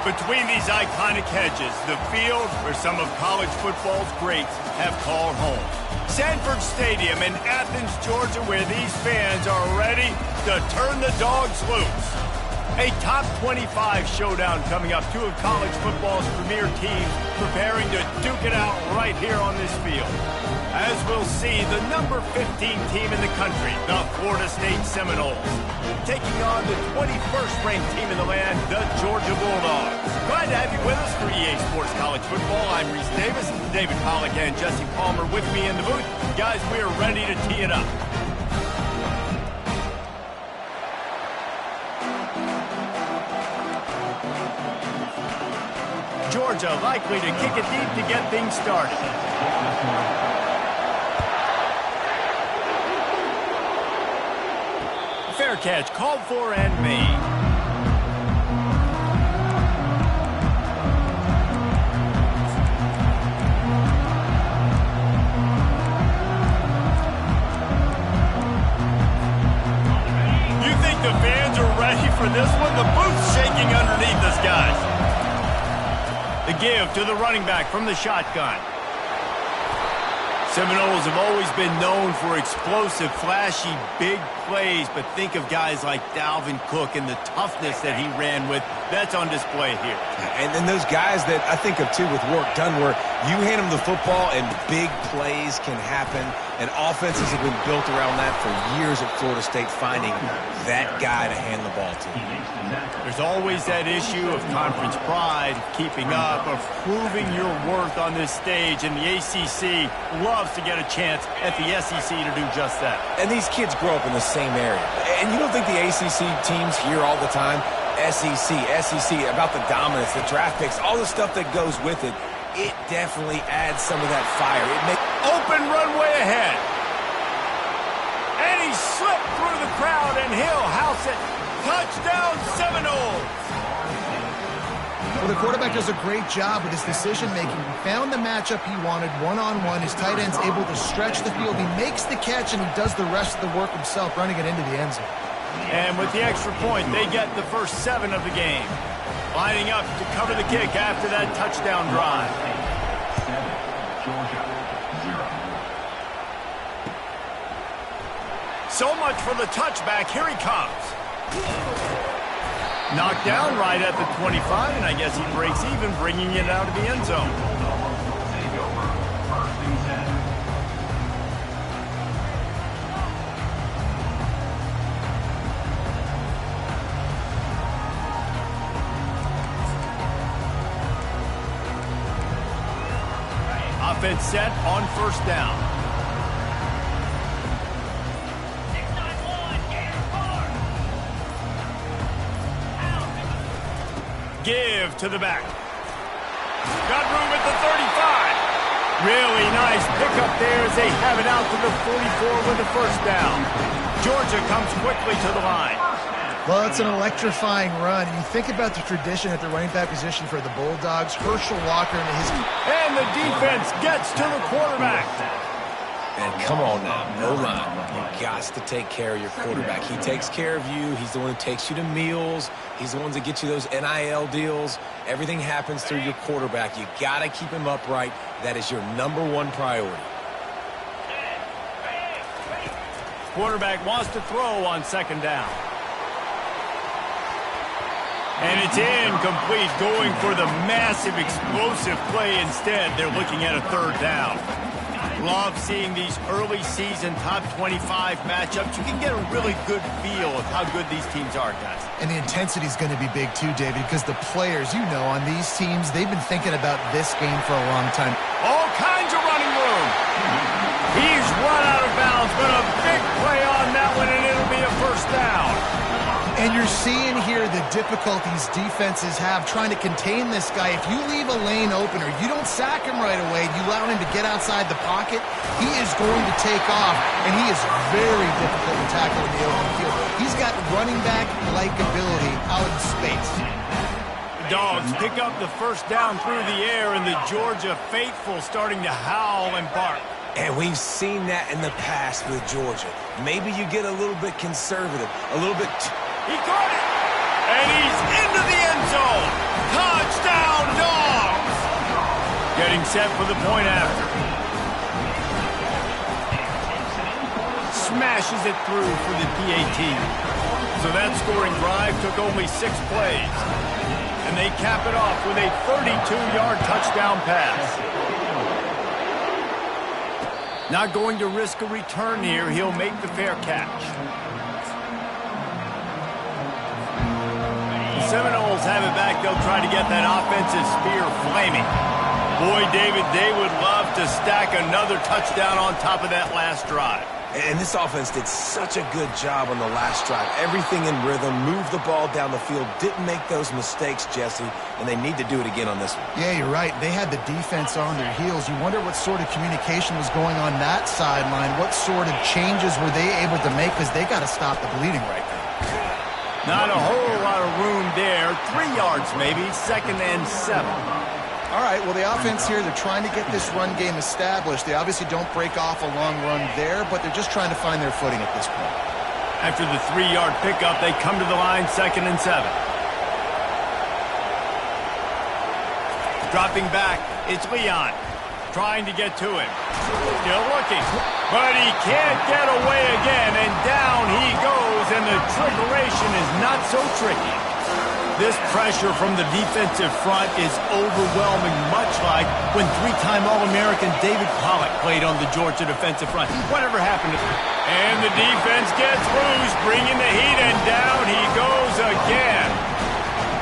Between these iconic hedges, the field where some of college football's greats have called home. Sanford Stadium in Athens, Georgia, where these fans are ready to turn the dogs loose. A top 25 showdown coming up. Two of college football's premier teams preparing to duke it out right here on this field. As we'll see, the number 15 team in the country, the Florida State Seminoles, taking on the 21st ranked team in the land, the Georgia Bulldogs. Glad to have you with us for EA Sports College Football. I'm Reese Davis, David Pollack and Jesse Palmer with me in the booth. Guys, we are ready to tee it up. Georgia likely to kick it deep to get things started. Fair catch called for and made. You think the fans are ready for this one? The booth's shaking underneath us, guys. The give to the running back from the shotgun. Seminoles have always been known for explosive, flashy, big plays, but think of guys like Dalvin Cook and the toughness that he ran with. That's on display here. And then those guys that I think of, too, with work done, where you hand them the football and big plays can happen, and offenses have been built around that for years at Florida State, finding that guy to hand the ball to. There's always that issue of conference pride, keeping up, of proving your worth on this stage, and the ACC loves to get a chance at the SEC to do just that. And these kids grow up in the same area. And you don't think the ACC teams hear all the time, SEC, about the dominance, the draft picks, all the stuff that goes with it. It definitely adds some of that fire. It makes open runway ahead. And he slipped through the crowd, and he'll house it. Touchdown, Seminoles! Well, the quarterback does a great job with his decision-making. He found the matchup he wanted, one-on-one. His tight end's able to stretch the field. He makes the catch, and he does the rest of the work himself, running it into the end zone. And with the extra point, they get the first 7 of the game. Lining up to cover the kick after that touchdown drive. So much for the touchback. Here he comes. Knocked down right at the 25, and I guess he breaks even, bringing it out of the end zone. Offense set on first down. Give to the back. Got room at the 35. Really nice pickup there as they have it out to the 44 with the first down. Georgia comes quickly to the line. Well, it's an electrifying run. You think about the tradition at the running back position for the Bulldogs. Herschel Walker and his... And the defense gets to the quarterback. And come on now, no line. You got to take care of your quarterback. He takes care of you. He's the one who takes you to meals. He's the one that gets you those NIL deals. Everything happens through your quarterback. You got to keep him upright. That is your #1 priority. Quarterback wants to throw on second down. And it's incomplete, going for the massive explosive play instead. They're looking at a third down. Love seeing these early season top 25 matchups. You can get a really good feel of how good these teams are, guys. And the intensity is going to be big too, David, because the players, you know, on these teams, they've been thinking about this game for a long time. All kinds of running room. He's run out of bounds, but a big play on that one, and it'll be a first down. And you're seeing here the difficulties defenses have trying to contain this guy. If you leave a lane open or you don't sack him right away, you allow him to get outside the pocket, he is going to take off, and he is very difficult to tackle in the open field. He's got running back-like ability out in space. The Dogs pick up the first down through the air, and the Georgia faithful starting to howl and bark. And we've seen that in the past with Georgia. Maybe you get a little bit conservative, a little bit... He caught it! And he's into the end zone. Touchdown, Dogs! Getting set for the point after. Smashes it through for the PAT. So that scoring drive took only 6 plays. And they cap it off with a 32-yard touchdown pass. Not going to risk a return here. He'll make the fair catch. The Seminoles have it back. They'll try to get that offensive spear flaming. Boy, David, they would love to stack another touchdown on top of that last drive. And this offense did such a good job on the last drive. Everything in rhythm, moved the ball down the field, didn't make those mistakes, Jesse, and they need to do it again on this one. Yeah, you're right. They had the defense on their heels. You wonder what sort of communication was going on that sideline. What sort of changes were they able to make, because they got to stop the bleeding right now. Not a whole lot of room there. 3 yards maybe, 2nd and 7. All right, well, the offense here, they're trying to get this run game established. They obviously don't break off a long run there, but they're just trying to find their footing at this point. After the 3-yard pickup, they come to the line, 2nd and 7. Dropping back, it's Leon. Trying to get to him. Still looking, but he can't get away again, and down he goes, and the trickeration is not so tricky. This pressure from the defensive front is overwhelming, much like when 3-time All-American David Pollock played on the Georgia defensive front. Whatever happened to... And the defense gets loose, bringing the heat, and down he goes again.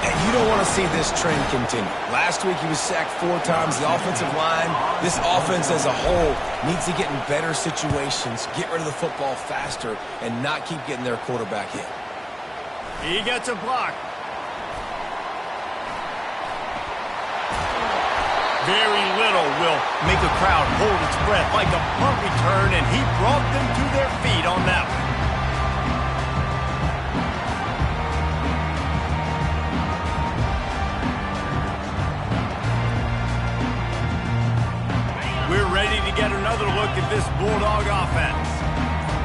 And you don't want to see this trend continue. Last week he was sacked 4 times. The offensive line, this offense as a whole, needs to get in better situations, get rid of the football faster, and not keep getting their quarterback hit. He gets a block. Very little will make a crowd hold its breath like a punt return, and he brought them to their feet on that one. We're ready to get another look at this Bulldog offense.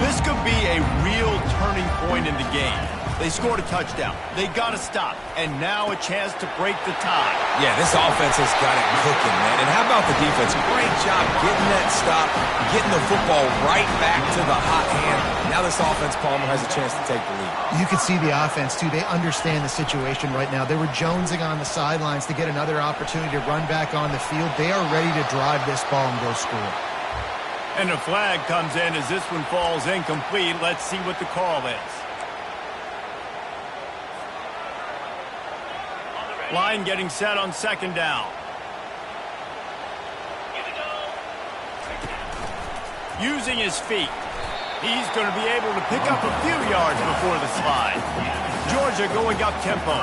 This could be a real turning point in the game. They scored a touchdown. They got to stop. And now a chance to break the tie. Yeah, this offense has got it cooking, man. And how about the defense? Great job getting that stop, getting the football right back to the hot hand. Now this offense, Palmer, has a chance to take the lead. You can see the offense, too. They understand the situation right now. They were jonesing on the sidelines to get another opportunity to run back on the field. They are ready to drive this ball and go score. And a flag comes in as this one falls incomplete. Let's see what the call is. Line getting set on 2nd down. Using his feet. He's going to be able to pick up a few yards before the slide. Georgia going up tempo.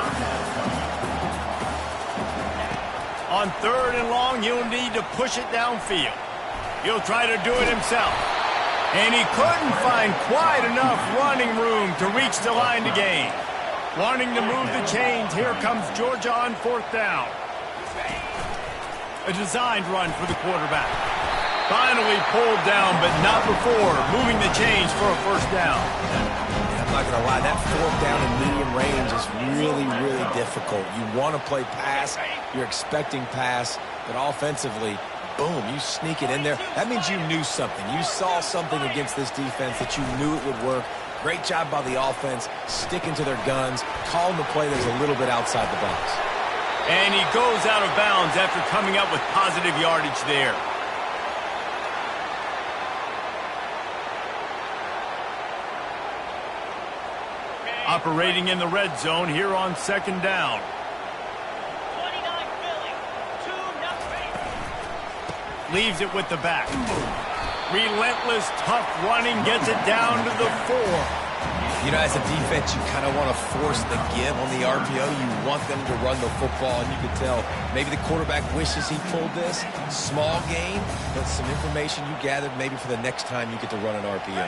On 3rd and long, he'll need to push it downfield. He'll try to do it himself. And he couldn't find quite enough running room to reach the line to gain. Wanting to move the chains, here comes Georgia on 4th down. A designed run for the quarterback. Finally pulled down, but not before moving the chains for a 1st down. I'm not going to lie, that 4th down in medium range is really, really difficult. You want to play pass, you're expecting pass, but offensively, boom, you sneak it in there. That means you knew something. You saw something against this defense that you knew it would work. Great job by the offense, sticking to their guns, calling the play that's a little bit outside the box. And he goes out of bounds after coming up with positive yardage there. Operating in the red zone here on 2nd down. Leaves it with the back. Relentless, tough running, gets it down to the 4. You know, as a defense, you kind of want to force the give on the RPO. You want them to run the football, and you can tell maybe the quarterback wishes he pulled this. Small gain, but some information you gathered maybe for the next time you get to run an RPO.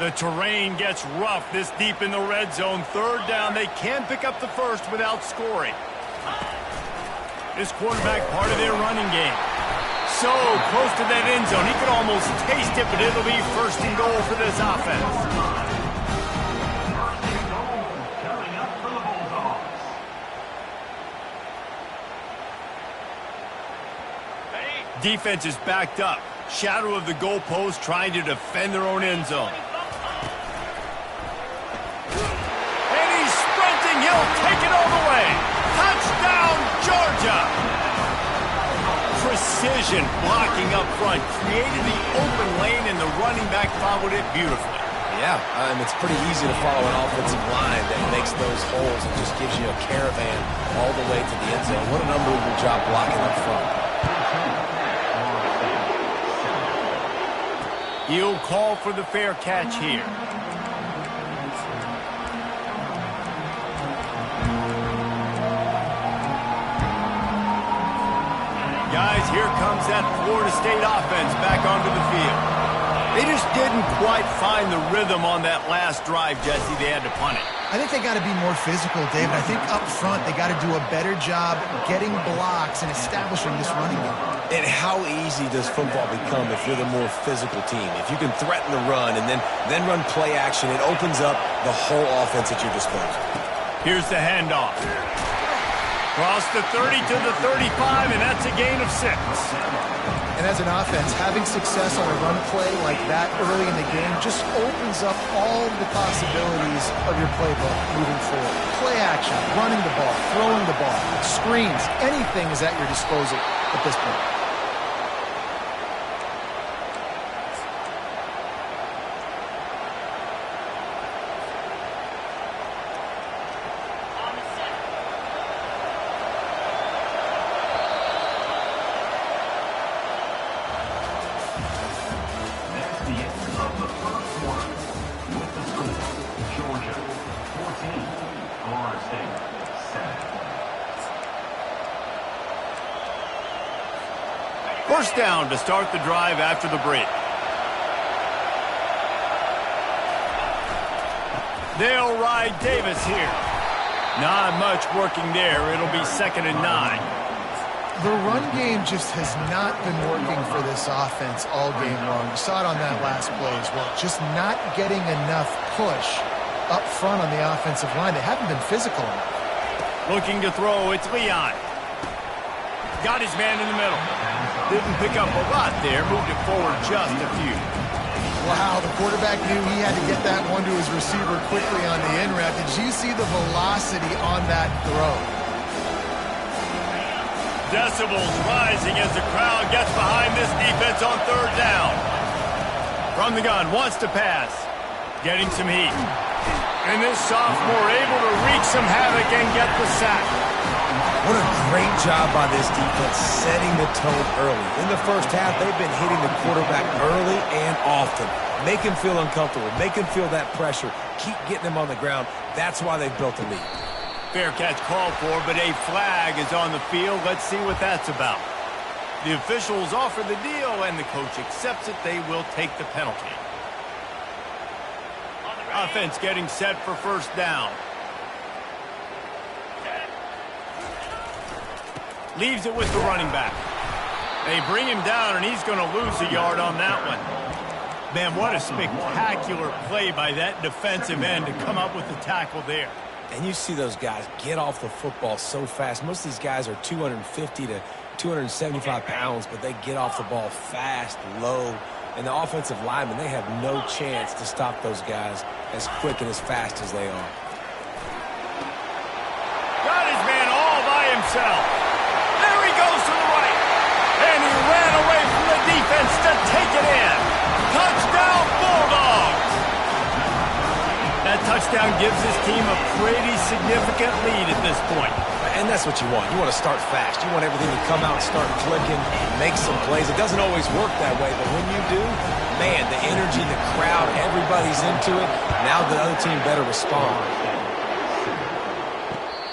The terrain gets rough this deep in the red zone. 3rd down, they can pick up the 1st without scoring. This quarterback part of their running game. So close to that end zone. He could almost taste it, but it'll be 1st and goal for this offense. Defense is backed up. Shadow of the goalpost trying to defend their own end zone. And he's sprinting. He'll take it all the way. Touchdown, Georgia! Precision blocking up front. Created the open lane, and the running back followed it beautifully. Yeah, it's pretty easy to follow an offensive line that makes those holes and just gives you a caravan all the way to the end zone. What an unbelievable job blocking up front. He'll call for the fair catch here. Guys, here comes that Florida State offense back onto the field. They just didn't quite find the rhythm on that last drive, Jesse. They had to punt it. I think they got to be more physical, David. I think up front they got to do a better job getting blocks and establishing this running game. And how easy does football become if you're the more physical team? If you can threaten the run and then run play action, it opens up the whole offense at your disposal. Here's the handoff. Cross the 30 to the 35, and that's a gain of 6. And as an offense, having success on a run play like that early in the game just opens up all the possibilities of your playbook moving forward. Play action, running the ball, throwing the ball, screens, anything is at your disposal at this point. First down to start the drive after the break. They'll ride Davis here. Not much working there. It'll be 2nd and 9. The run game just has not been working for this offense all game long. We saw it on that last play as well. Just not getting enough push up front on the offensive line. They haven't been physical enough. Looking to throw, it's Leon. Got his man in the middle. Didn't pick up a lot there, moved it forward just a few. Wow, the quarterback knew he had to get that one to his receiver quickly on the in route. Did you see the velocity on that throw? Decibels rising as the crowd gets behind this defense on 3rd down. From the gun, wants to pass. Getting some heat. And this sophomore able to wreak some havoc and get the sack. What a great job by this defense setting the tone early. In the first half, they've been hitting the quarterback early and often. Make him feel uncomfortable. Make him feel that pressure. Keep getting him on the ground. That's why they've built a lead. Fair catch called for, but a flag is on the field. Let's see what that's about. The officials offer the deal, and the coach accepts it. They will take the penalty. Offense getting set for first down. Leaves it with the running back. They bring him down, and he's going to lose a yard on that one. Man, what a spectacular play by that defensive end to come up with the tackle there. And you see those guys get off the football so fast. Most of these guys are 250 to 275 pounds, but they get off the ball fast, low. And the offensive linemen, they have no chance to stop those guys as quick and as fast as they are. Got his man all by himself. There he goes to the right. And he ran away from the defense to take it in. Touchdown, Bulldogs. That touchdown gives his team a pretty significant lead at this point. And that's what you want. You want to start fast. You want everything to come out, start clicking, make some plays. It doesn't always work that way, but when you do, man, the energy, the crowd, everybody's into it. Now the other team better respond.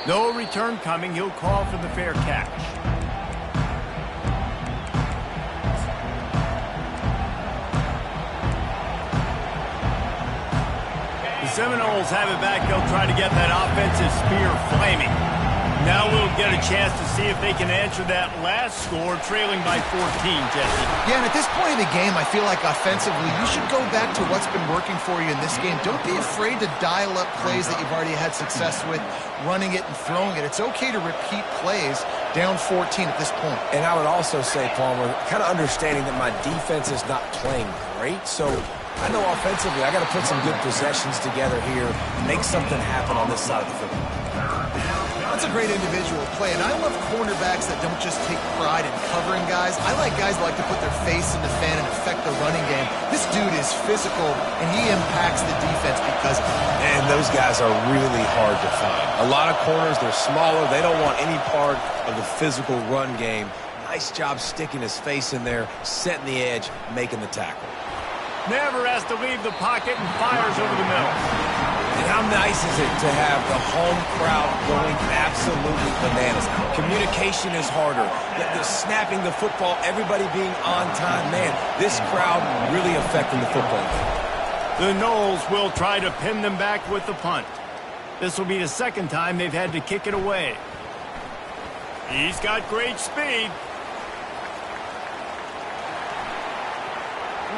No return coming. He'll call for the fair catch. The Seminoles have it back. They'll try to get that offensive spear flaming. Now we'll get a chance to see if they can answer that last score, trailing by 14, Jesse. Yeah, and at this point in the game, I feel like offensively, you should go back to what's been working for you in this game. Don't be afraid to dial up plays that you've already had success with, running it and throwing it. It's okay to repeat plays down 14 at this point. And I would also say, Palmer, kind of understanding that my defense is not playing great, so I know offensively I got to put some good possessions together here, make something happen on this side of the football. That's a great individual play, and I love cornerbacks that don't just take pride in covering guys. I like guys that like to put their face in the fan and affect the running game. This dude is physical, and he impacts the defense because of it. And those guys are really hard to find. A lot of corners, they're smaller. They don't want any part of the physical run game. Nice job sticking his face in there, setting the edge, making the tackle. Never has to leave the pocket and fires over the middle. And how nice is it to have the home crowd going absolutely bananas? Communication is harder. The snapping the football, everybody being on time. Man, this crowd really affecting the football game. The Noles will try to pin them back with the punt. This will be the second time they've had to kick it away. He's got great speed.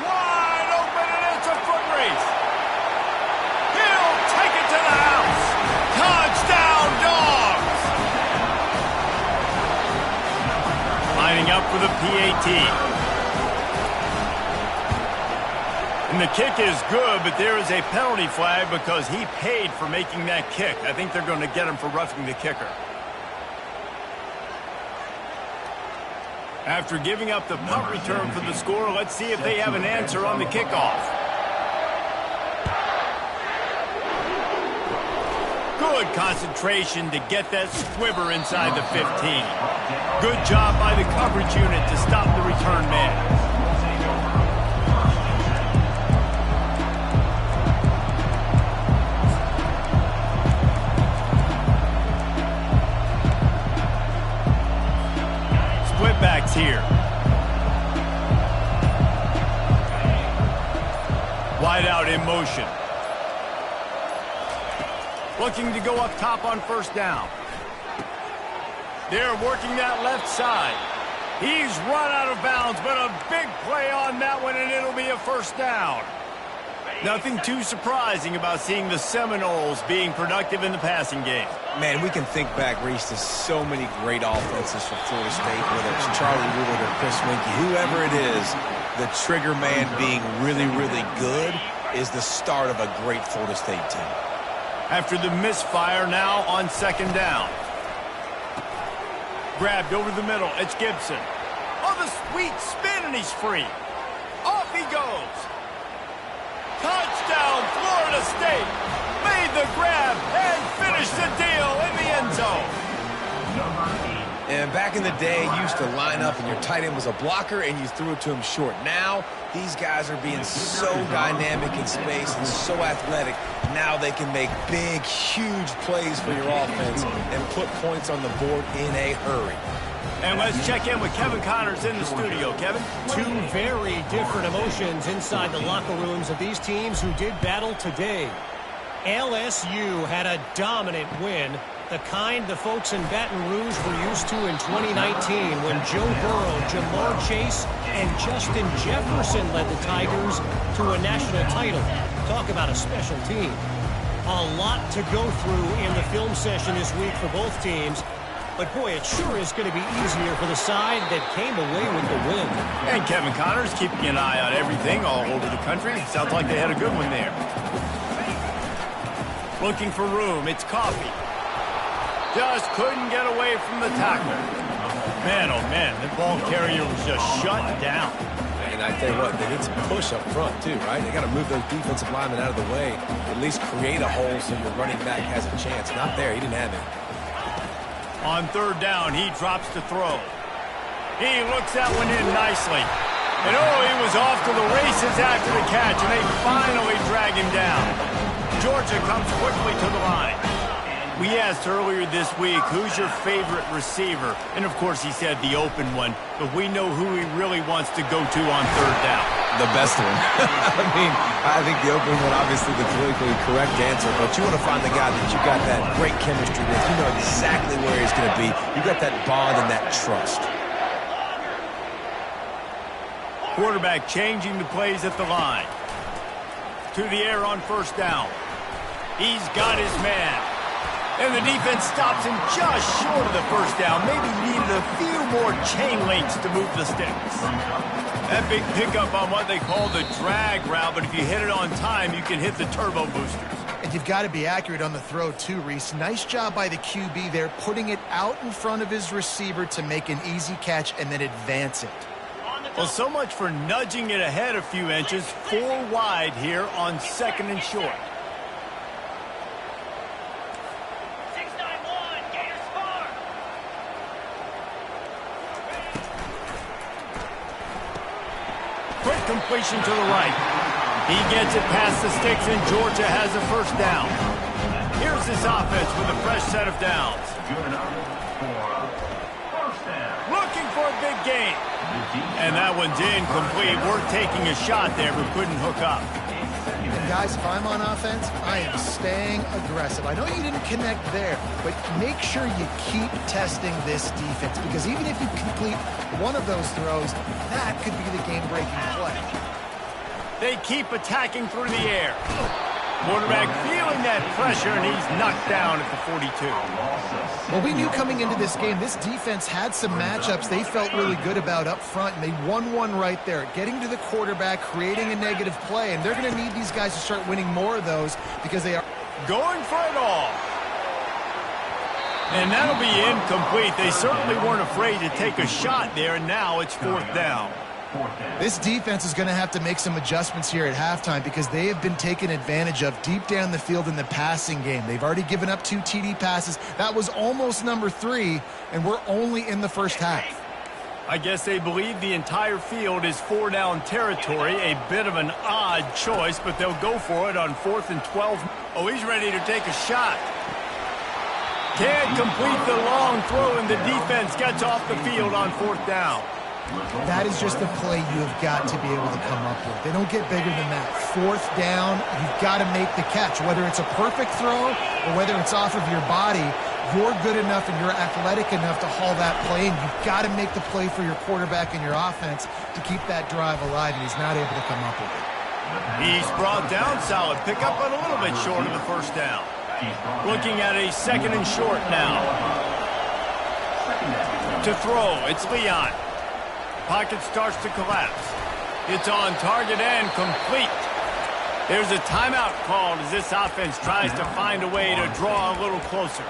Wide open, and it's a foot race. He'll take it to the house. Touchdown, Dogs! Lining up for the PAT. And the kick is good, but there is a penalty flag because he paid for making that kick. I think they're going to get him for roughing the kicker. After giving up the punt return for the score, let's see if they have an answer on the kickoff. Good concentration to get that squiver inside the 15. Good job by the coverage unit to stop the return man. Backs here. Wide out in motion. Looking to go up top on first down. They're working that left side. He's run out of bounds, but a big play on that one, and it'll be a first down. Nothing too surprising about seeing the Seminoles being productive in the passing game. Man, we can think back, Reese, to so many great offenses for Florida State, whether it's Charlie Wood or Chris Winkie, whoever it is, the trigger man being really, really good is the start of a great Florida State team. After the misfire, now on second down. Grabbed over the middle, it's Gibson. Oh, the sweet spin, and he's free. Off he goes. Touchdown, Florida State. Made the grab and finished the deal in the end zone. And back in the day, you used to line up and your tight end was a blocker and you threw it to him short. Now, these guys are being so dynamic in space and so athletic. Now they can make big, huge plays for your offense and put points on the board in a hurry. And let's check in with Kevin Connors in the studio. Kevin? Two very different emotions inside the locker rooms of these teams who did battle today. LSU had a dominant win, the kind the folks in Baton Rouge were used to in 2019 when Joe Burrow, Jamar Chase, and Justin Jefferson led the Tigers to a national title. Talk about a special team. A lot to go through in the film session this week for both teams. But, boy, it sure is going to be easier for the side that came away with the win. And Kevin Connors keeping an eye on everything all over the country. Sounds like they had a good one there. Looking for room. It's Coffee. Just couldn't get away from the tackler. Man, oh, man, the ball carrier was just shut down. And I tell you what, they need some push up front, too, right? They got to move those defensive linemen out of the way. At least create a hole so your running back has a chance. Not there. He didn't have it. On third down, he drops to throw. He looks that one in nicely. And oh, he was off to the races after the catch, and they finally drag him down. Georgia comes quickly to the line. We asked earlier this week, who's your favorite receiver? And, of course, he said the open one. But we know who he really wants to go to on third down. The best one. I mean, I think the open one, obviously the politically correct answer. But you want to find the guy that you got that great chemistry with. You know exactly where he's going to be. You got that bond and that trust. Quarterback changing the plays at the line. To the air on first down. He's got his man. And the defense stops him just short of the first down. Maybe needed a few more chain links to move the sticks. That big pickup on what they call the drag route, but if you hit it on time, you can hit the turbo boosters. And you've got to be accurate on the throw too, Reese. Nice job by the QB there, putting it out in front of his receiver to make an easy catch and then advance it. Well, so much for nudging it ahead a few inches. 4 wide here on second and short. Quick completion to the right. He gets it past the sticks, and Georgia has a first down. Here's this offense with a fresh set of downs. Looking for a big gain. And that one's incomplete. We're taking a shot there, but couldn't hook up. And guys, if I'm on offense, I am staying aggressive. I know you didn't connect there, but make sure you keep testing this defense, because even if you complete one of those throws, that could be the game-breaking play. They keep attacking through the air. Quarterback feeling that pressure, and he's knocked down at the 42. Well, we knew coming into this game, this defense had some matchups they felt really good about up front, and they won one right there, getting to the quarterback, creating a negative play, and they're going to need these guys to start winning more of those because they are going for it all. And that'll be incomplete. They certainly weren't afraid to take a shot there, and now it's fourth down. This defense is going to have to make some adjustments here at halftime because they have been taken advantage of deep down the field in the passing game. They've already given up 2 TD passes. That was almost number 3, and we're only in the first half. I guess they believe the entire field is 4-down territory. A bit of an odd choice, but they'll go for it on 4th and 12. Oh, he's ready to take a shot. Can't complete the long throw, and the defense gets off the field on 4th down. That is just a play you have got to be able to come up with. They don't get bigger than that. 4th down, you've got to make the catch. Whether it's a perfect throw or whether it's off of your body, you're good enough and you're athletic enough to haul that play in. You've got to make the play for your quarterback and your offense to keep that drive alive, and he's not able to come up with it. He's brought down solid. Pick up on a little bit short of the first down. Looking at a second and short now. To throw, it's Leon. Pocket starts to collapse. It's on target and complete. There's a timeout called as this offense tries to find a way to draw a little closer.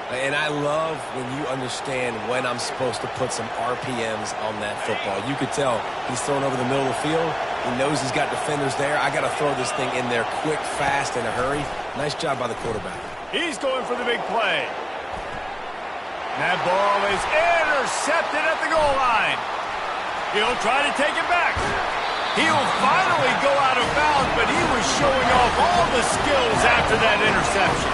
And I love when you understand when I'm supposed to put some RPMs on that football. You could tell he's throwing over the middle of the field. He knows he's got defenders there. I got to throw this thing in there quick, fast, in a hurry. Nice job by the quarterback. He's going for the big play. That ball is intercepted at the goal line. He'll try to take it back. He'll finally go out of bounds, but he was showing off all the skills after that interception.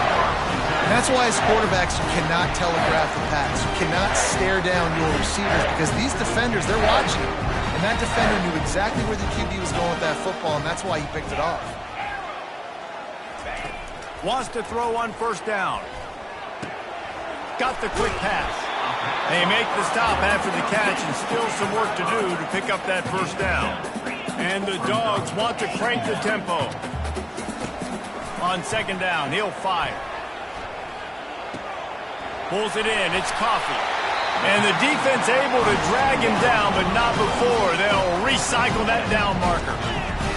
And that's why as quarterbacks, you cannot telegraph the pass. You cannot stare down your receivers because these defenders, they're watching you. And that defender knew exactly where the QB was going with that football, and that's why he picked it off. Wants to throw on first down. Got the quick pass. They make the stop after the catch, and still some work to do to pick up that first down. And the Dogs want to crank the tempo. On second down, he'll fire. Pulls it in, it's Coffee. And the defense able to drag him down, but not before. They'll recycle that down marker.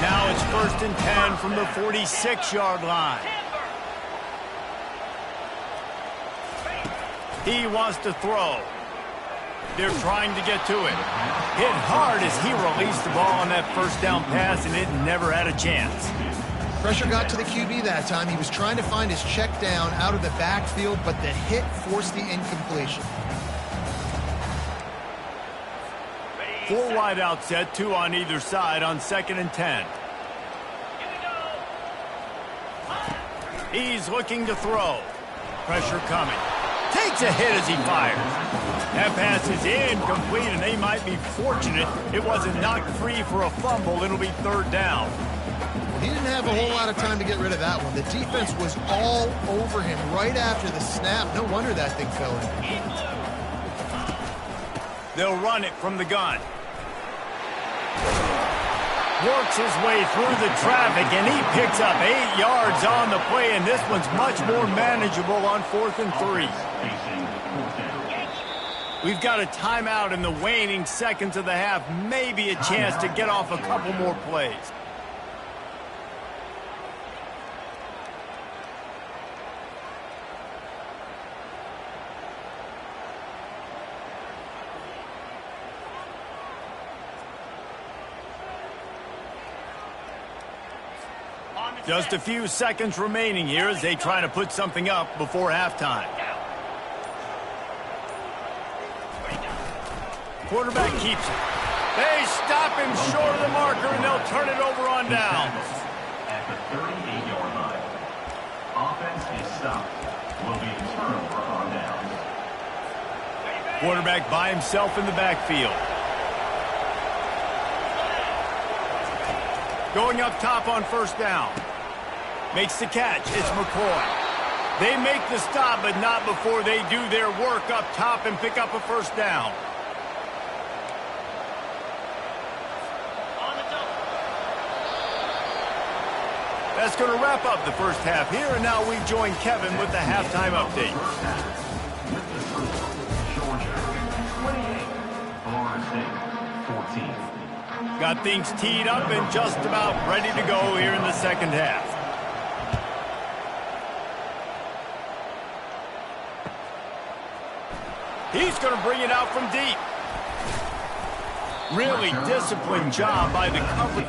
Now it's 1st and 10 from the 46-yard line. He wants to throw. They're trying to get to it. Hit hard as he released the ball on that first down pass, and it never had a chance. Pressure got to the QB that time. He was trying to find his check down out of the backfield, but the hit forced the incompletion. 4 wide out set, 2 on either side on 2nd and 10. He's looking to throw. Pressure coming. Takes a hit as he fires. That pass is incomplete, and they might be fortunate it wasn't knocked free for a fumble. It'll be third down. He didn't have a whole lot of time to get rid of that one. The defense was all over him right after the snap. No wonder that thing fell in. They'll run it from the gun. Works his way through the traffic, and he picks up 8 yards on the play, and this one's much more manageable on 4th and 3. We've got a timeout in the waning seconds of the half, maybe a chance to get off a couple more plays. Just a few seconds remaining here as they try to put something up before halftime. Quarterback keeps it. They stop him short of the marker, and they'll turn it over on downs. At the 38-yard line, offense is stopped. Will be a turnover on downs. Quarterback by himself in the backfield. Going up top on first down. Makes the catch. It's McCoy. They make the stop, but not before they do their work up top and pick up a first down. That's going to wrap up the first half here, and now we join Kevin with the halftime update. Georgia, 28. Florida State, 14. Got things teed up and just about ready to go here in the second half. He's going to bring it out from deep. Really disciplined job by the coverage.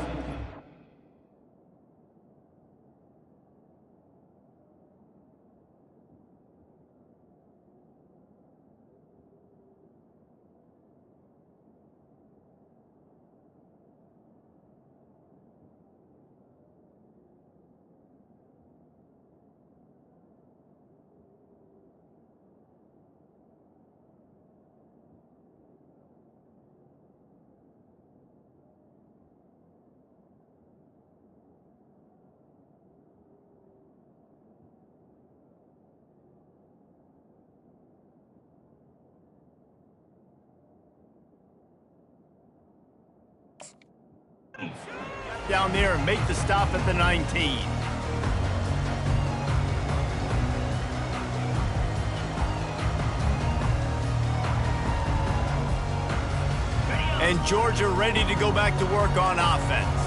Down there and make the stop at the 19. And Georgia ready to go back to work on offense.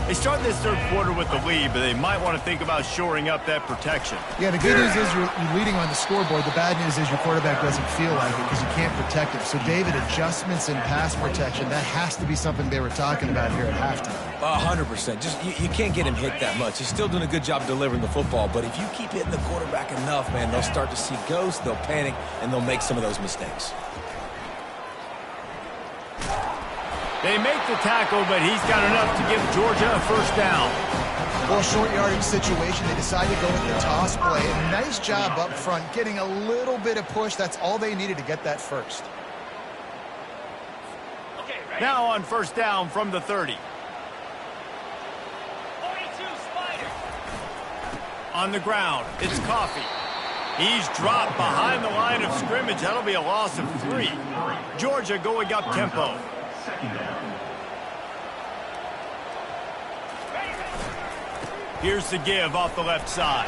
They start this third quarter with the lead, but they might want to think about shoring up that protection. Yeah, the good news is you're leading on the scoreboard. The bad news is your quarterback doesn't feel like it because you can't protect him. So, David, adjustments in pass protection, that has to be something they were talking about here at halftime. 100%. Just you can't get him hit that much. He's still doing a good job delivering the football, but if you keep hitting the quarterback enough, man, they'll start to see ghosts, they'll panic, and they'll make some of those mistakes. They make the tackle, but he's got enough to give Georgia a first down. Well, short yardage situation, they decided to go with the toss play. A nice job up front, getting a little bit of push. That's all they needed to get that first. Now on first down from the 30. On the ground, it's Coffee. He's dropped behind the line of scrimmage. That'll be a loss of 3. Georgia going up tempo. Here's the give off the left side.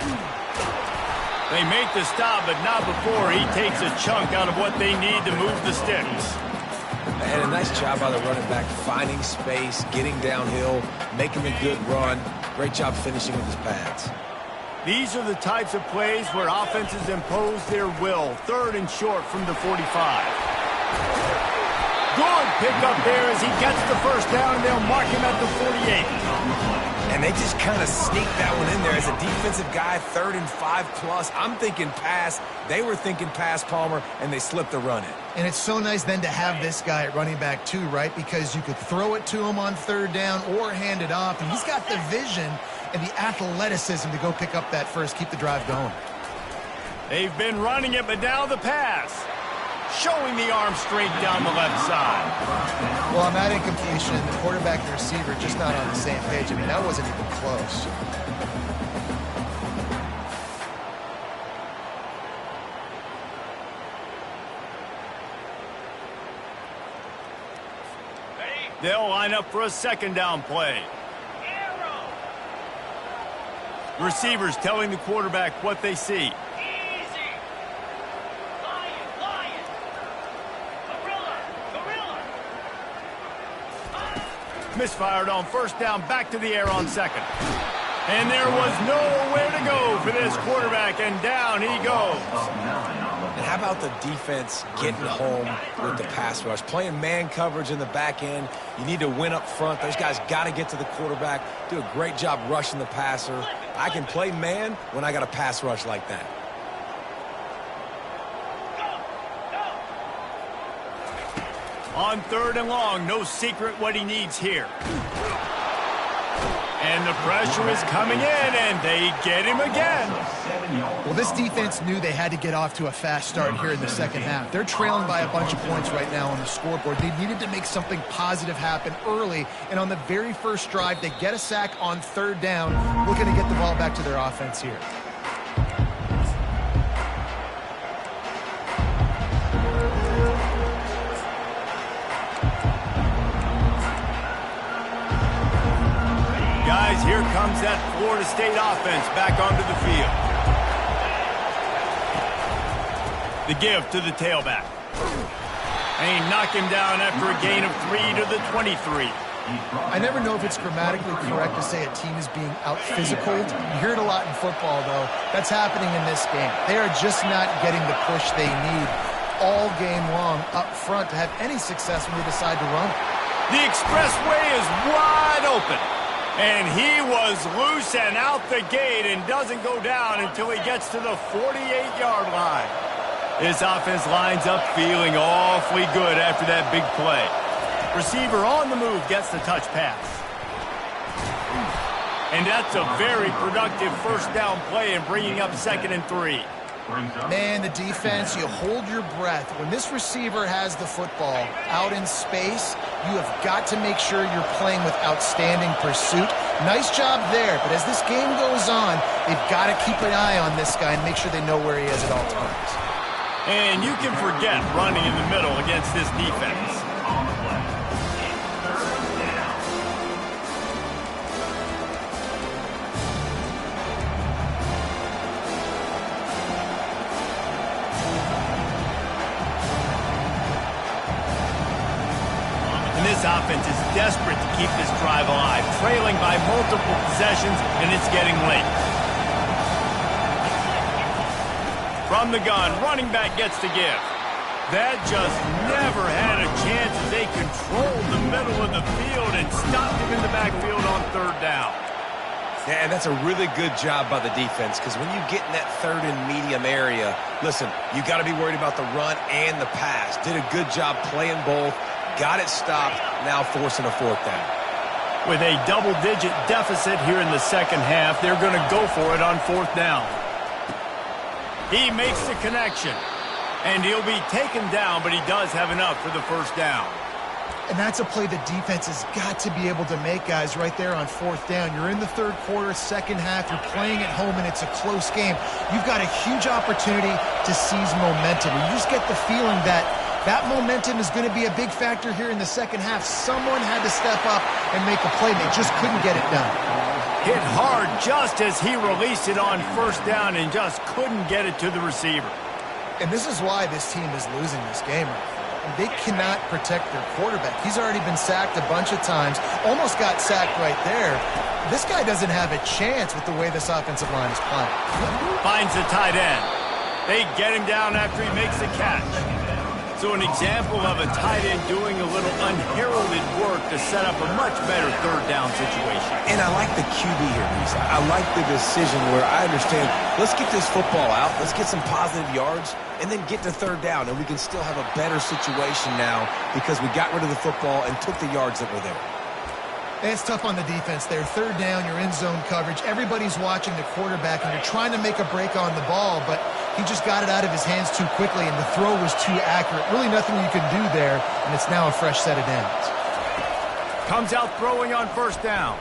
They make the stop, but not before he takes a chunk out of what they need to move the sticks. And a nice job by the running back, finding space, getting downhill, making a good run. Great job finishing with his pads. These are the types of plays where offenses impose their will. Third and short from the 45. Good pick up there as he gets the first down, and they'll mark him at the 48. And they just kind of sneaked that one in there as a defensive guy, 3rd and 5+. I'm thinking pass. They were thinking pass, Palmer, and they slipped the run in. And it's so nice then to have this guy at running back too, right? Because you could throw it to him on 3rd down or hand it off. And he's got the vision and the athleticism to go pick up that first, keep the drive going. They've been running it, but now the pass. Showing the arm straight down the left side. Well, on that incompletion, the quarterback and the receiver just not on the same page. I mean, that wasn't even close. They'll line up for a second down play. Receivers telling the quarterback what they see. Misfired on first down, back to the air on second. And there was nowhere to go for this quarterback, and down he goes. And how about the defense getting home with the pass rush? Playing man coverage in the back end. You need to win up front. Those guys got to get to the quarterback, do a great job rushing the passer. I can play man when I got a pass rush like that. On third and long, no secret what he needs here. And the pressure is coming in, and they get him again. Well, this defense knew they had to get off to a fast start here in the second half. They're trailing by a bunch of points right now on the scoreboard. They needed to make something positive happen early, and on the very first drive, they get a sack on third down, looking to get the ball back to their offense here. Guys, here comes that Florida State offense back onto the field. The give to the tailback. And he knocked him down after a gain of 3 to the 23. I never know if it's grammatically correct to say a team is being out-physicaled. You hear it a lot in football, though. That's happening in this game. They are just not getting the push they need all game long up front to have any success when they decide to run. The expressway is wide open. And he was loose and out the gate and doesn't go down until he gets to the 48-yard line. This offense lines up feeling awfully good after that big play. Receiver on the move gets the touch pass. And that's a very productive first down play in bringing up 2nd and 3. Man, the defense, you hold your breath. When this receiver has the football out in space, you have got to make sure you're playing with outstanding pursuit. Nice job there, but as this game goes on, they've got to keep an eye on this guy and make sure they know where he is at all times. And you can forget running in the middle against this defense. This offense is desperate to keep this drive alive, trailing by multiple possessions, and it's getting late. From the gun, running back gets the give. That just never had a chance as they controlled the middle of the field and stopped him in the backfield on third down. Yeah, and that's a really good job by the defense, because when you get in that third and medium area, listen, you got to be worried about the run and the pass. Did a good job playing both. Got it stopped, now forcing a fourth down. With a double-digit deficit here in the second half, they're going to go for it on fourth down. He makes the connection, and he'll be taken down, but he does have enough for the first down. And that's a play the defense has got to be able to make, guys, right there on fourth down. You're in the third quarter, second half. You're playing at home, and it's a close game. You've got a huge opportunity to seize momentum. You just get the feeling that that momentum is going to be a big factor here in the second half. Someone had to step up and make a play. They just couldn't get it done. Hit hard just as he released it on first down and just couldn't get it to the receiver. And this is why this team is losing this game. They cannot protect their quarterback. He's already been sacked a bunch of times, almost got sacked right there. This guy doesn't have a chance with the way this offensive line is playing. Finds the tight end. They get him down after he makes the catch. So an example of a tight end doing a little unheralded work to set up a much better third down situation. And I like the QB here, Reese. I like the decision where I understand, let's get this football out, let's get some positive yards, and then get to third down, and we can still have a better situation now because we got rid of the football and took the yards that were there. It's tough on the defense there. Third down, you're in zone coverage. Everybody's watching the quarterback, and you're trying to make a break on the ball, but he just got it out of his hands too quickly, and the throw was too accurate. Really nothing you can do there, and it's now a fresh set of downs. Comes out throwing on first down.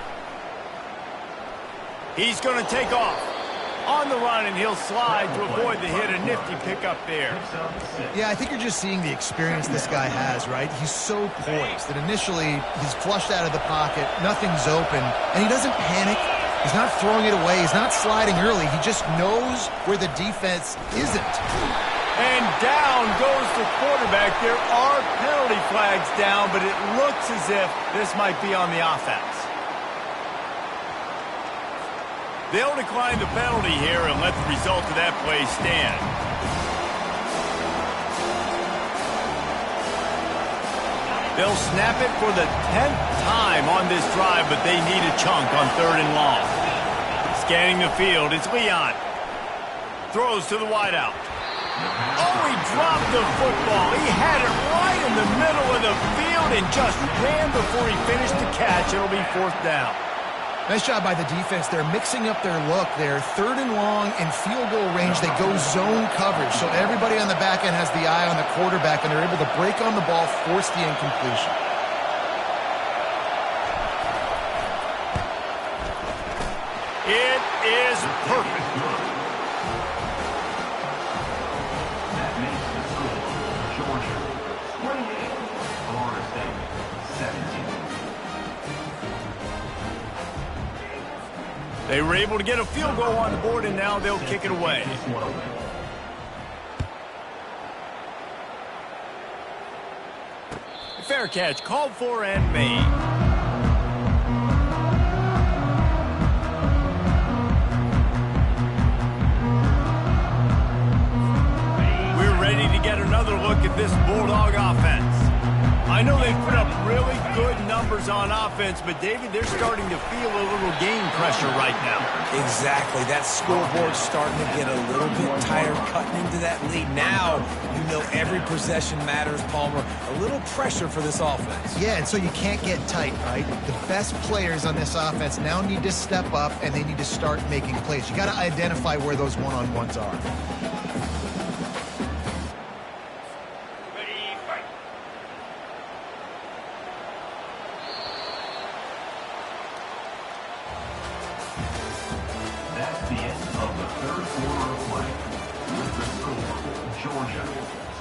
He's going to take off. On the run, and he'll slide to avoid the hit. A nifty pickup there. Yeah, I think you're just seeing the experience this guy has, right? He's so poised that initially he's flushed out of the pocket, nothing's open, and he doesn't panic. He's not throwing it away. He's not sliding early. He just knows where the defense isn't. And down goes the quarterback. There are penalty flags down, but it looks as if this might be on the offense. They'll decline the penalty here and let the result of that play stand. They'll snap it for the 10th time on this drive, but they need a chunk on 3rd and long. Scanning the field, it's Leon. Throws to the wideout. Oh, he dropped the football. He had it right in the middle of the field and just ran before he finished the catch. It'll be 4th down. Nice job by the defense. They're mixing up their look. They're 3rd and long in field goal range. They go zone coverage. So everybody on the back end has the eye on the quarterback, and they're able to break on the ball, force the incompletion. It is perfect. That makes the score. Georgia 28, Florida State 17. They were able to get a field goal on the board, and now they'll kick it away. Fair catch, called for and made. We're ready to get another look at this Bulldog offense. I know they've put up really good numbers on offense, but, David, they're starting to feel a little game pressure right now. Exactly. That scoreboard's starting to get a little bit tired cutting into that lead. Now, you know every possession matters, Palmer. A little pressure for this offense. Yeah, and so you can't get tight, right? The best players on this offense now need to step up, and they need to start making plays. You got to identify where those one-on-ones are. That's the end of the 3rd quarter of play. With the score, Georgia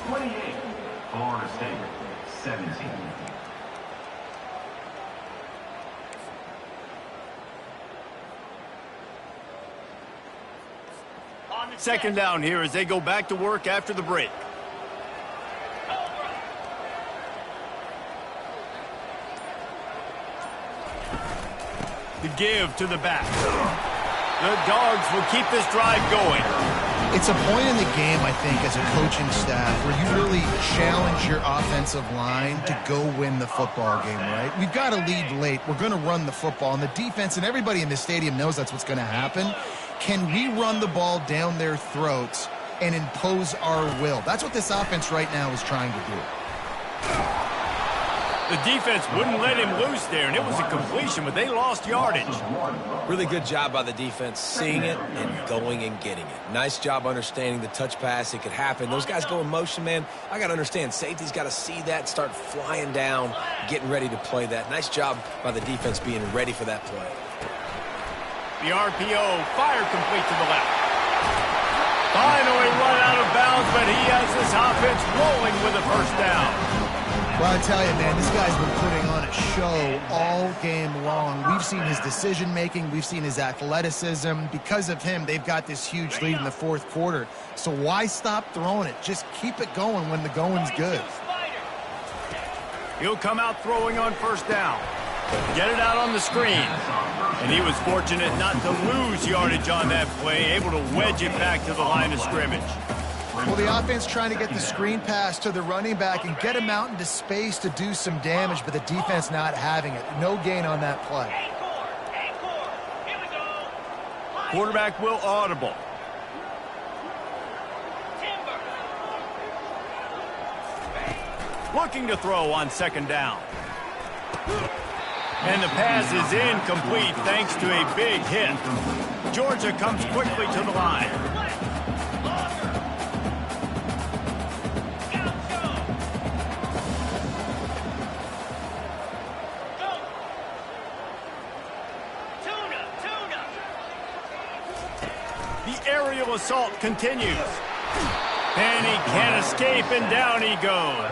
28, Florida State 17. Second down here as they go back to work after the break. The give to the back. The Dogs will keep this drive going. It's a point in the game, I think, as a coaching staff, where you really challenge your offensive line to go win the football game, right? We've got to lead late. We're going to run the football, and the defense and everybody in the stadium knows that's what's going to happen. Can we run the ball down their throats and impose our will? That's what this offense right now is trying to do. The defense wouldn't let him loose there, and it was a completion, but they lost yardage. Really good job by the defense, seeing it and going and getting it. Nice job understanding the touch pass. It could happen. Those guys go in motion, man. I got to understand, safety's got to see that, start flying down, getting ready to play that. Nice job by the defense being ready for that play. The RPO, fire complete to the left. Finally run out of bounds, but he has this offense rolling with a first down. Well, I tell you, man, this guy's been putting on a show all game long. We've seen his decision-making. We've seen his athleticism. Because of him, they've got this huge lead in the 4th quarter. So why stop throwing it? Just keep it going when the going's good. He'll come out throwing on first down. Get it out on the screen. And he was fortunate not to lose yardage on that play, able to wedge it back to the line of scrimmage. Well, the offense trying to get the screen pass to the running back and get him out into space to do some damage, but the defense not having it. No gain on that play. Quarterback will audible. Looking to throw on second down. And the pass is incomplete thanks to a big hit. Georgia comes quickly to the line. The aerial assault continues. And he can't escape, and down he goes.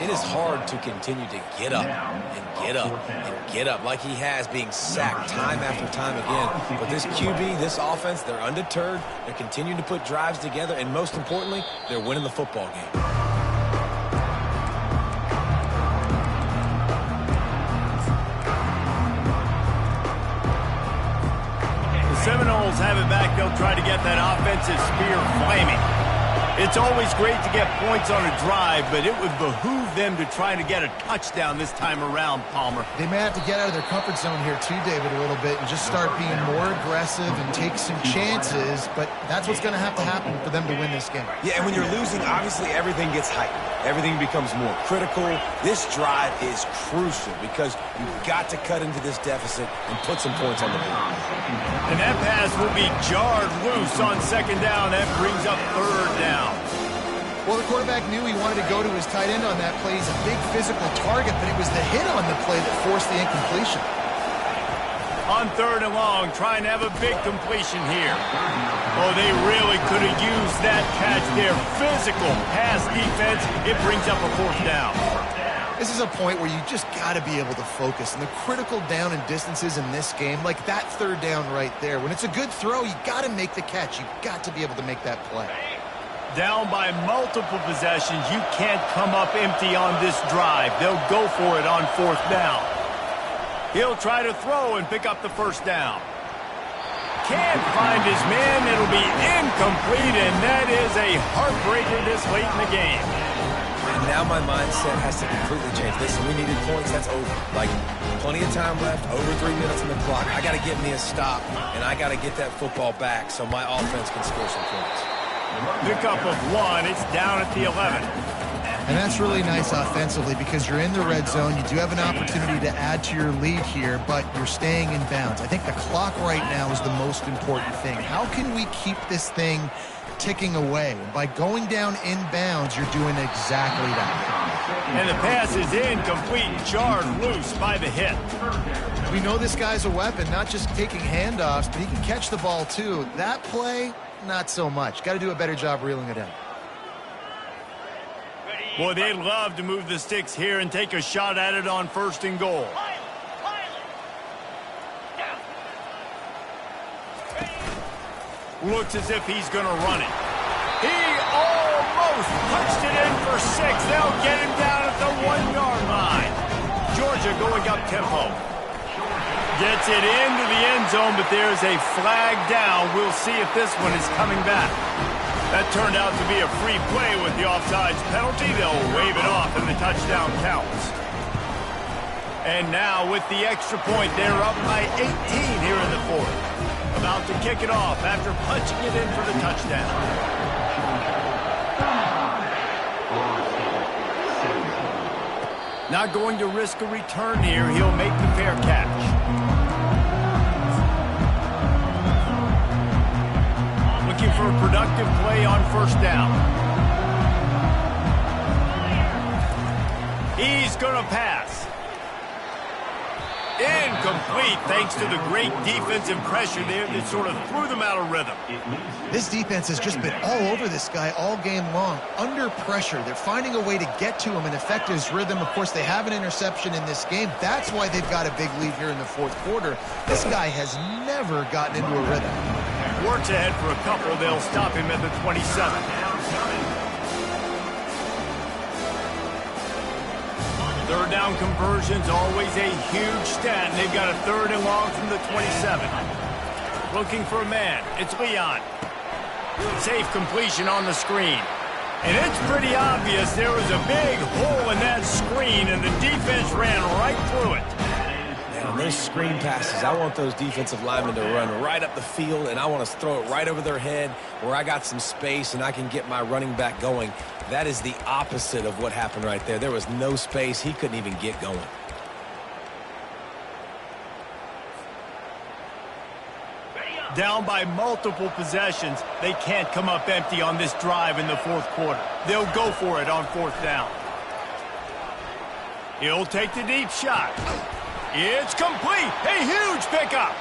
It is hard to continue to get up and get up and get up like he has, being sacked time after time again. But this QB, this offense, they're undeterred. They're continuing to put drives together, and most importantly, they're winning the football game. Seminoles have it back. They'll try to get that offensive spear flaming. It's always great to get points on a drive, but it would behoove them to try to get a touchdown this time around, Palmer. They may have to get out of their comfort zone here too, David, a little bit and just start being more aggressive and take some chances, but that's what's going to have to happen for them to win this game. Yeah, and when you're losing, obviously everything gets heightened. Everything becomes more critical. This drive is crucial because you've got to cut into this deficit and put some points on the board. And that pass will be jarred loose on second down. That brings up third down. Well, the quarterback knew he wanted to go to his tight end on that play. He's a big physical target, but it was the hit on the play that forced the incompletion. On third and long, trying to have a big completion here. Oh, they really could have used that catch there. Physical pass defense. It brings up a fourth down. This is a point where you just got to be able to focus. And the critical down and distances in this game, like that third down right there, when it's a good throw, you got to make the catch. You've got to be able to make that play. Down by multiple possessions, you can't come up empty on this drive. They'll go for it on fourth down. He'll try to throw and pick up the first down. Can't find his man. It'll be incomplete, and that is a heartbreaker this late in the game. And now my mindset has to completely change. Listen, we needed points. That's over. Like, plenty of time left, over 3 minutes on the clock. I got to get me a stop, and I got to get that football back so my offense can score some points. Pickup of one. It's down at the 11. And that's really nice offensively because you're in the red zone. You do have an opportunity to add to your lead here, but you're staying in bounds. I think the clock right now is the most important thing. How can we keep this thing ticking away? By going down in bounds, you're doing exactly that. And the pass is incomplete, jarred loose by the hit. We know this guy's a weapon, not just taking handoffs, but he can catch the ball too. That play, not so much. Got to do a better job reeling it in. Boy, they'd love to move the sticks here and take a shot at it on first and goal. Looks as if he's going to run it. He almost punched it in for 6. They'll get him down at the 1-yard line. Georgia going up tempo. Gets it into the end zone, but there's a flag down. We'll see if this one is coming back. That turned out to be a free play with the offsides penalty. They'll wave it off and the touchdown counts. And now with the extra point, they're up by 18 here in the fourth. About to kick it off after punching it in for the touchdown. Not going to risk a return here. He'll make the fair catch. Looking for a productive play on first down. He's going to pass. Incomplete thanks to the great defensive pressure there that sort of threw them out of rhythm. This defense has just been all over this guy all game long. Under pressure, they're finding a way to get to him and affect his rhythm. Of course, they have an interception in this game. That's why they've got a big lead here in the fourth quarter. This guy has never gotten into a rhythm. Works ahead for a couple. They'll stop him at the 27. Third down conversions, always a huge stat, and they've got a third and long from the 27. Looking for a man. It's Leon. Safe completion on the screen. And it's pretty obvious there was a big hole in that screen, and the defense ran right through it. Man, those screen passes, I want those defensive linemen to run right up the field, and I want to throw it right over their head where I got some space and I can get my running back going. That is the opposite of what happened right there. There was no space. He couldn't even get going. Down by multiple possessions, they can't come up empty on this drive in the fourth quarter. They'll go for it on fourth down. He'll take the deep shot. It's complete. A huge pickup.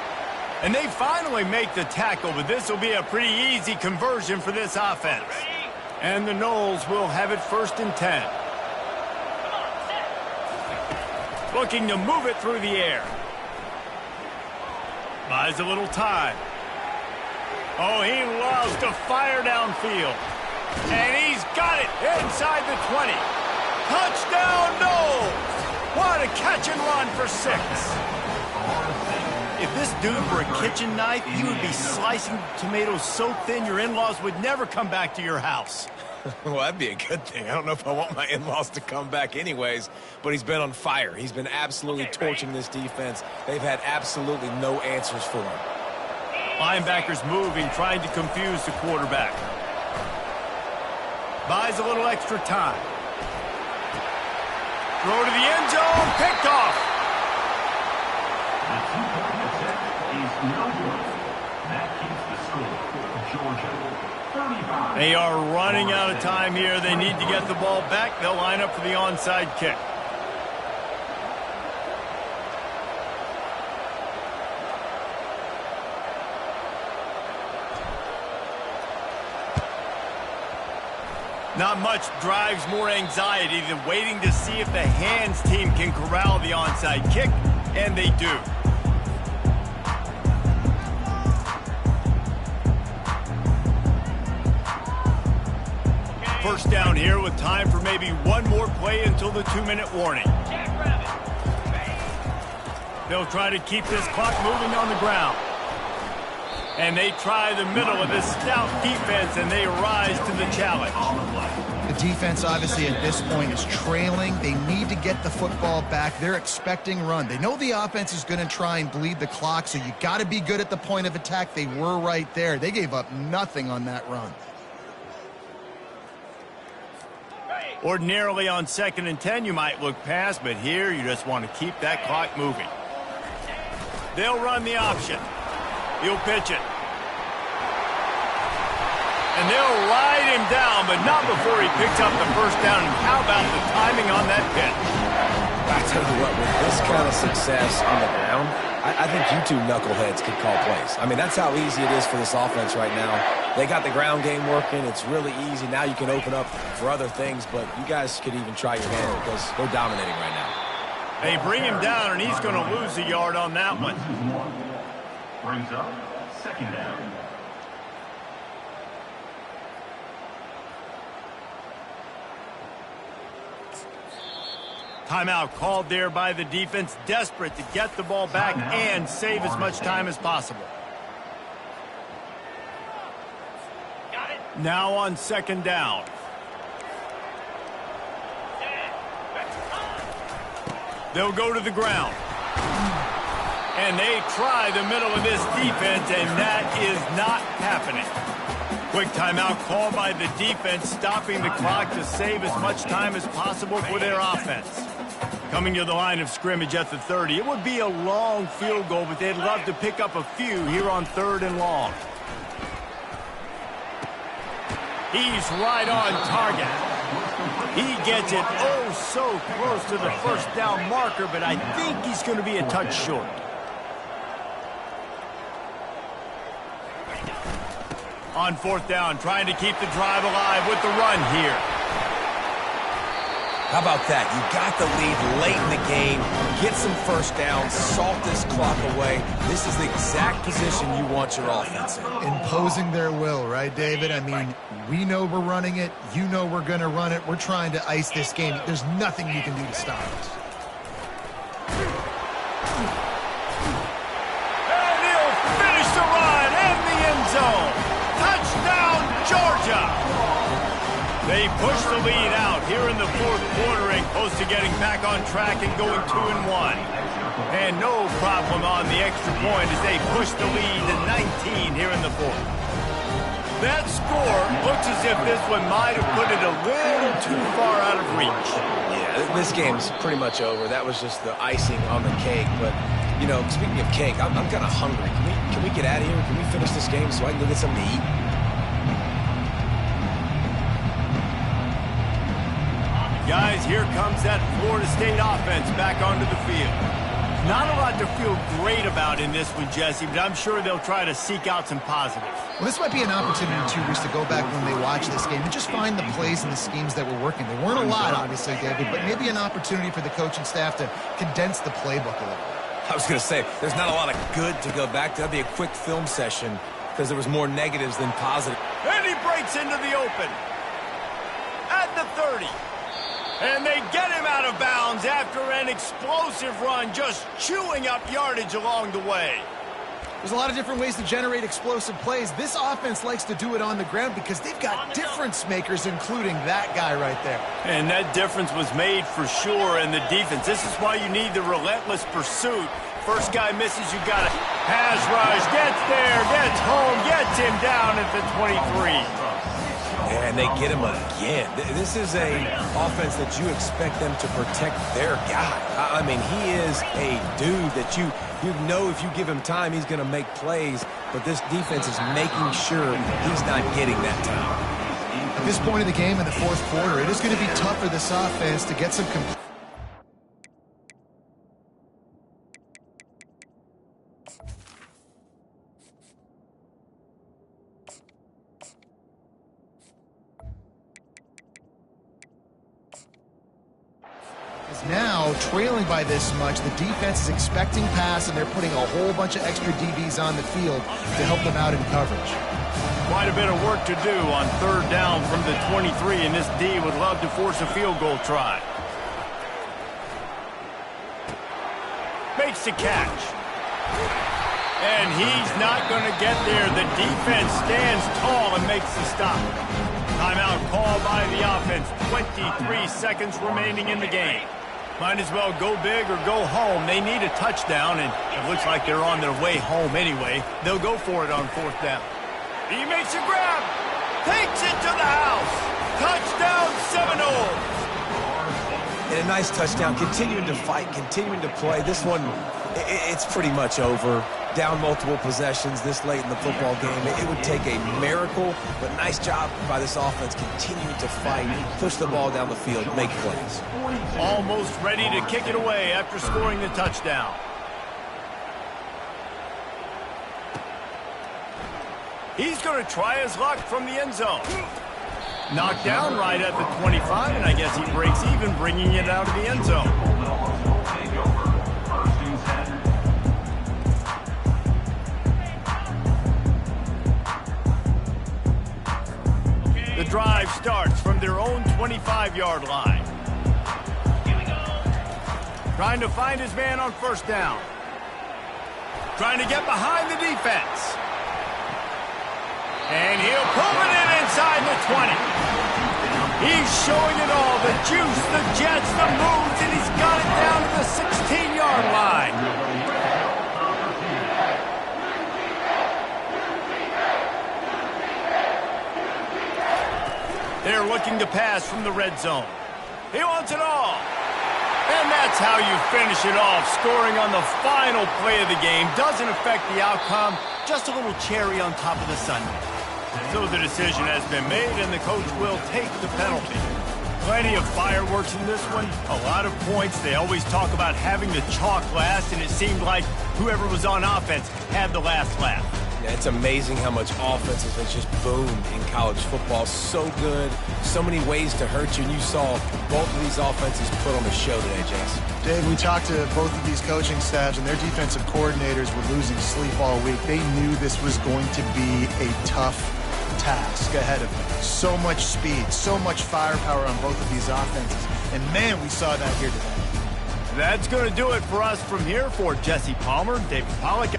And they finally make the tackle, but this will be a pretty easy conversion for this offense. And the Noles will have it 1st and 10. Looking to move it through the air. Buys a little time. Oh, he loves to fire downfield. And he's got it inside the 20. Touchdown, Noles! What a catch and run for 6. If this dude were a kitchen knife, he would be slicing tomatoes so thin your in-laws would never come back to your house. Well, that'd be a good thing. I don't know if I want my in-laws to come back anyways, but he's been on fire. He's been absolutely torching this defense. They've had absolutely no answers for him. Linebackers moving, trying to confuse the quarterback. Buys a little extra time. Throw to the end zone, picked off. The 2-point attempt is no good. That keeps the score. Georgia, 35. They are running out of time here. They need to get the ball back. They'll line up for the onside kick. Not much drives more anxiety than waiting to see if the hands team can corral the onside kick, and they do. First down here with time for maybe one more play until the 2-minute warning. They'll try to keep this clock moving on the ground. And they try the middle of this stout defense, and they rise to the challenge. The defense, obviously, at this point is trailing. They need to get the football back. They're expecting run. They know the offense is going to try and bleed the clock, so you got to be good at the point of attack. They were right there. They gave up nothing on that run. Ordinarily on 2nd and 10, you might look past, but here you just want to keep that clock moving. They'll run the option. He'll pitch it. And they'll ride him down, but not before he picks up the first down. And how about the timing on that pitch? I tell you what, with this kind of success on the ground, I think you two knuckleheads could call plays. I mean, that's how easy it is for this offense right now. They got the ground game working. It's really easy. Now you can open up for other things, but you guys could even try your hand because they're dominating right now. They bring him down, and he's going to lose a yard on that one. Brings up 2nd down. Timeout called there by the defense, desperate to get the ball back and save as much time as possible. Now on 2nd down. They'll go to the ground. And they try the middle of this defense, and that is not happening. Quick timeout called by the defense, stopping the clock to save as much time as possible for their offense. Coming to the line of scrimmage at the 30. It would be a long field goal, but they'd love to pick up a few here on 3rd and long. He's right on target. He gets it oh so close to the first down marker, but I think he's going to be a touch short. On 4th down, trying to keep the drive alive with the run here. How about that? You got the lead late in the game. Get some first downs. Salt this clock away. This is the exact position you want your offense in. Imposing their will, right, David? I mean, we know we're running it. You know we're going to run it. We're trying to ice this game. There's nothing you can do to stop us. And he'll finish the run in the end zone. Touchdown, Georgia! They push the lead out here in the 4th quarter and close to getting back on track and going 2-1. And no problem on the extra point as they push the lead to 19 here in the 4th. That score looks as if this one might have put it a little too far out of reach. Yeah, this game's pretty much over. That was just the icing on the cake. But, you know, speaking of cake, I'm kind of hungry. Can we can we get out of here? Can we finish this game so I can go get something to eat? Guys, here comes that Florida State offense back onto the field. Not a lot to feel great about in this one, Jesse, but I'm sure they'll try to seek out some positives. Well, this might be an opportunity, too, Reese, to go back when they watch this game and just find the plays and the schemes that were working. There weren't a lot, obviously, David, but maybe an opportunity for the coaching staff to condense the playbook a little. I was going to say, there's not a lot of good to go back to. That'd be a quick film session because there was more negatives than positive. And he breaks into the open. At the 30. And they get him out of bounds after an explosive run, just chewing up yardage along the way. There's a lot of different ways to generate explosive plays. This offense likes to do it on the ground because they've got difference makers, including that guy right there. And that difference was made for sure in the defense. This is why you need the relentless pursuit. First guy misses, you got it. Pass rush, gets there, gets home, gets him down at the 23. And they get him again. This is a offense that you expect them to protect their guy. I mean, he is a dude that you know if you give him time, he's going to make plays. But this defense is making sure he's not getting that time. At this point of the game in the fourth quarter, it is going to be tough for this offense to get some Now, trailing by this much, the defense is expecting pass, and they're putting a whole bunch of extra DBs on the field to help them out in coverage. Quite a bit of work to do on third down from the 23, and this D would love to force a field goal try. Makes the catch. And he's not going to get there. The defense stands tall and makes the stop. Timeout called by the offense. 23 seconds remaining in the game. Might as well go big or go home. They need a touchdown, and it looks like they're on their way home anyway. They'll go for it on fourth down. He makes a grab. Takes it to the house. Touchdown Seminoles. And a nice touchdown. Continuing to fight, continuing to play. This one, it's pretty much over. Down multiple possessions this late in the football game. It would take a miracle, but nice job by this offense continuing to fight, push the ball down the field, make plays. Almost ready to kick it away after scoring the touchdown. He's going to try his luck from the end zone. Knocked down right at the 25, and I guess he breaks even, bringing it out of the end zone. The drive starts from their own 25-yard line. Trying to find his man on first down. Trying to get behind the defense. And he'll pull it in inside the 20. He's showing it all. The juice, the jets, the moves, and he's got it down to the 16-yard line. They're looking to pass from the red zone. He wants it all. And that's how you finish it off. Scoring on the final play of the game doesn't affect the outcome. Just a little cherry on top of the sundae. So the decision has been made, and the coach will take the penalty. Plenty of fireworks in this one. A lot of points. They always talk about having the chalk last, and it seemed like whoever was on offense had the last laugh. Yeah, it's amazing how much offense has just boomed in college football. So good, so many ways to hurt you, and you saw both of these offenses put on the show today, Jason. Dave, we talked to both of these coaching staffs, and their defensive coordinators were losing sleep all week. They knew this was going to be a tough task ahead of them. So much speed, so much firepower on both of these offenses, and man, we saw that here today. That's going to do it for us from here. For Jesse Palmer, David Pollack.